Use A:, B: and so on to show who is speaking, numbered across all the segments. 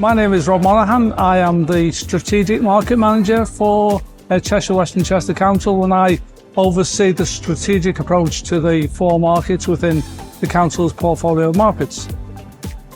A: My name is Rob Monaghan. I am the Strategic Market Manager for Cheshire West and Chester Council, and I oversee the strategic approach to the 4 markets within the Council's portfolio of markets.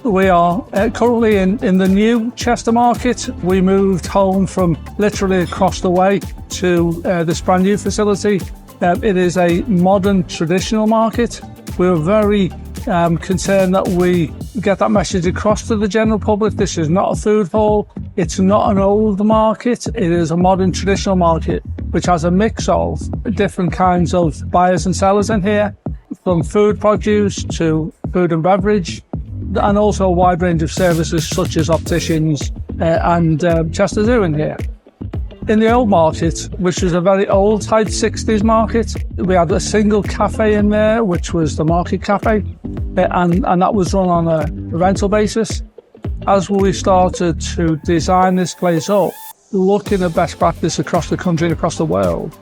A: We are currently in the new Chester market. We moved home from literally across the way to this brand new facility. It is a modern, traditional market. We were very concerned that we get that message across to the general public. This is not a food hall. It's not an old market. It is a modern, traditional market, which has a mix of different kinds of buyers and sellers in here, from food produce to food and beverage, and also a wide range of services such as opticians and Chester Zoo in here. In the old market, which was a very old type 60s market, we had a single cafe in there, which was the Market Cafe, and that was run on a rental basis. As we started to design this place up, looking at best practice across the country and across the world,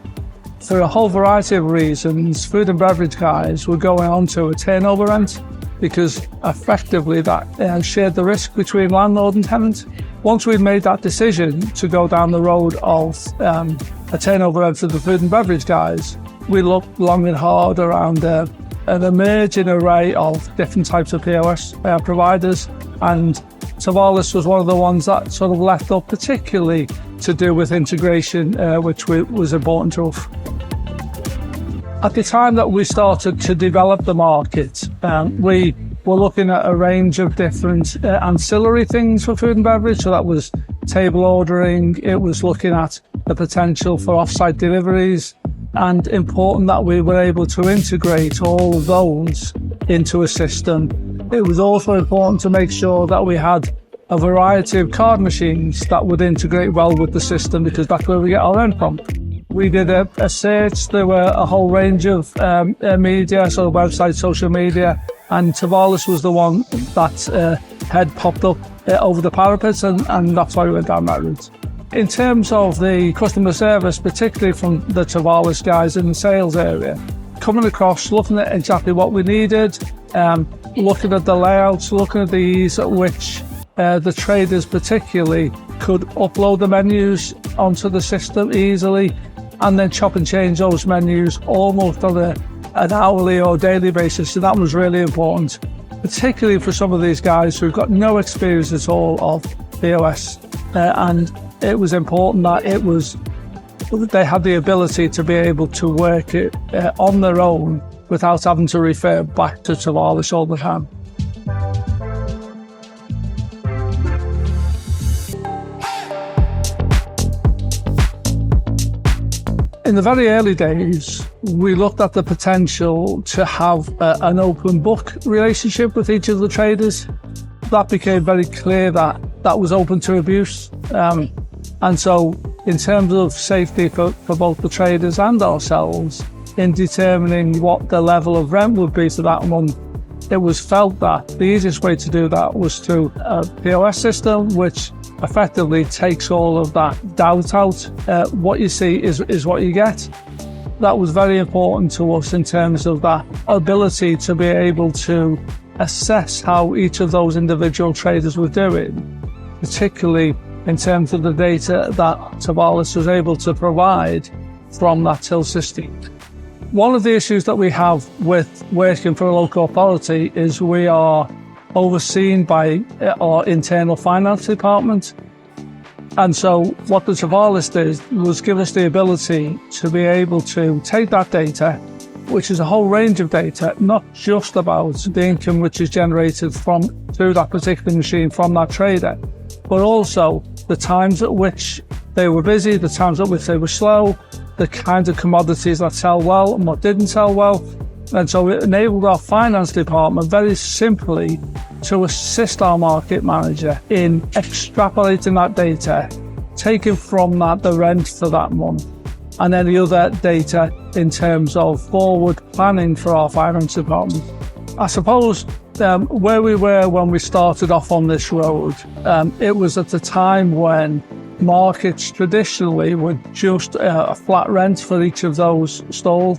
A: for a whole variety of reasons, food and beverage guys were going on to a turnover rent, because effectively that shared the risk between landlord and tenant. Once we'd made that decision to go down the road of a turnover rent for the food and beverage guys, we looked long and hard around an emerging array of different types of POS providers, and Tevalis was one of the ones that sort of left up, particularly to do with integration, which was important to us. At the time that we started to develop the market, we were looking at a range of different ancillary things for food and beverage. So that was table ordering, it was looking at the potential for off-site deliveries, and important that we were able to integrate all of those into a system. It was also important to make sure that we had a variety of card machines that would integrate well with the system, because that's where we get our rent from. We did a search. There were a whole range of media, so websites, social media, and Tevalis was the one that had popped up over the parapets, and that's why we went down that route. In terms of the customer service, particularly from the Tevalis guys in the sales area, coming across, looking at exactly what we needed, looking at the layouts, looking at the ease at which the traders particularly could upload the menus onto the system easily, and then chop and change those menus almost on an hourly or daily basis. So that was really important, particularly for some of these guys who've got no experience at all of POS. And it was important that they had the ability to be able to work it on their own without having to refer back to Tevalis all the time. In the very early days, we looked at the potential to have an open book relationship with each of the traders. That became very clear that that was open to abuse. And so in terms of safety for both the traders and ourselves, in determining what the level of rent would be for that month, it was felt that the easiest way to do that was through a POS system, which effectively takes all of that doubt out. What you see is what you get. That was very important to us in terms of that ability to be able to assess how each of those individual traders were doing, particularly in terms of the data that Tevalis was able to provide from that till system. One of the issues that we have with working for a local authority is we are overseen by our internal finance department. And so what the Tevalis did was give us the ability to be able to take that data, which is a whole range of data, not just about the income which is generated through that particular machine from that trader, but also the times at which they were busy, the times at which they were slow, the kinds of commodities that sell well and what didn't sell well. And so it enabled our finance department very simply to assist our market manager in extrapolating that data, taking from that the rent for that month, and any other data in terms of forward planning for our finance department. I suppose where we were when we started off on this road, it was at a time when markets traditionally were just a flat rent for each of those stalls.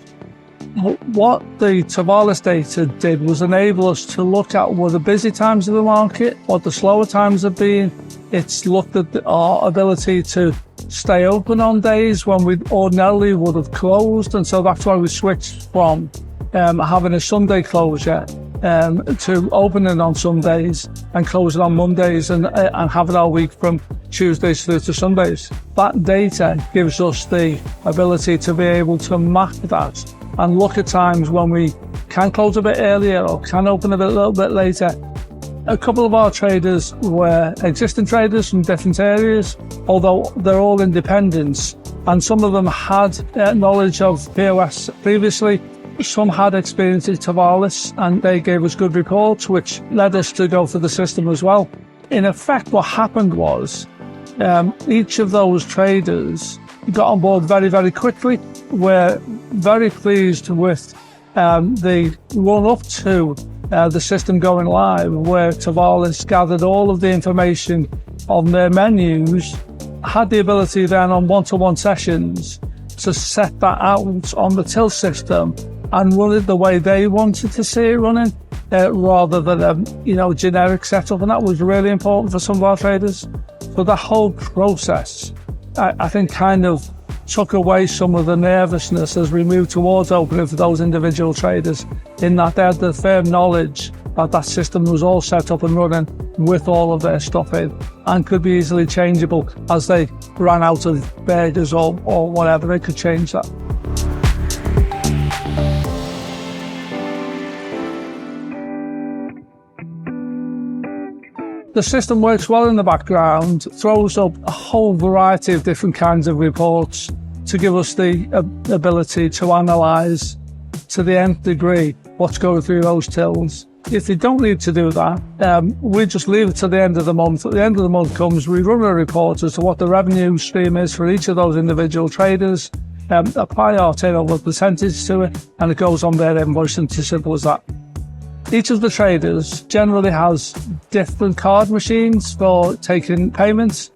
A: What the Tevalis data did was enable us to look at what the busy times of the market, what the slower times have been. It's looked at our ability to stay open on days when we ordinarily would have closed, and so that's why we switched from having a Sunday closure to opening on Sundays and closing on Mondays and having our week from Tuesdays through to Sundays. That data gives us the ability to be able to map that and look at times when we can close a bit earlier or can open a little bit later. A couple of our traders were existing traders from different areas, although they're all independents, and some of them had knowledge of POS previously. Some had experience in Tevalis, and they gave us good reports, which led us to go for the system as well. In effect, what happened was each of those traders got on board very, very quickly. We're very pleased with the run up to the system going live, where Tevalis gathered all of the information on their menus, had the ability then on one-to-one sessions to set that out on the till system and run it the way they wanted to see it running, rather than a generic setup, and that was really important for some of our traders. So the whole process, I think, kind of took away some of the nervousness as we moved towards opening for those individual traders, in that they had the firm knowledge that that system was all set up and running with all of their stuff in and could be easily changeable as they ran out of burgers or whatever. They could change that. The system works well in the background, throws up a whole variety of different kinds of reports to give us the ability to analyse to the nth degree what's going through those tills. If you don't need to do that, we just leave it to the end of the month. At the end of the month comes, we run a report as to what the revenue stream is for each of those individual traders, apply our turnover percentage to it, and it goes on their invoice, and it's as simple as that. Each of the traders generally has different card machines for taking payments.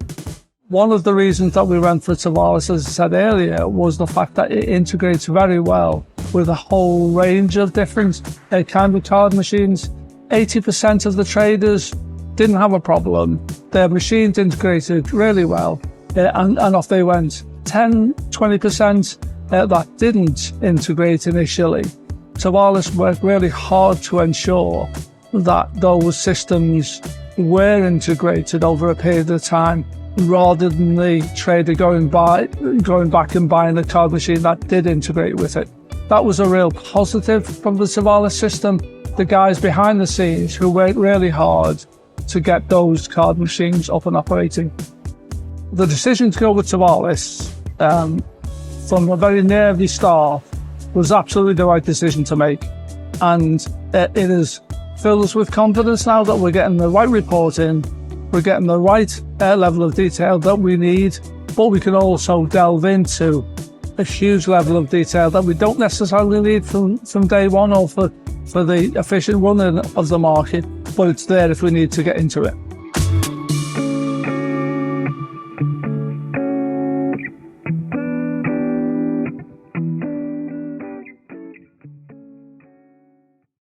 A: One of the reasons that we went for Tevalis, as I said earlier, was the fact that it integrates very well with a whole range of different kind of card machines. 80% of the traders didn't have a problem. Their machines integrated really well, and off they went. 10-20% that didn't integrate initially. Tevalis worked really hard to ensure that those systems were integrated over a period of time, rather than the trader going back and buying a card machine that did integrate with it. That was a real positive from the Tevalis system. The guys behind the scenes who worked really hard to get those card machines up and operating. The decision to go with Tevalis from a very nervy start was absolutely the right decision to make, and it has filled us with confidence now that we're getting the right report in, we're getting the right level of detail that we need, but we can also delve into a huge level of detail that we don't necessarily need from day one or for the efficient running of the market, but it's there if we need to get into it.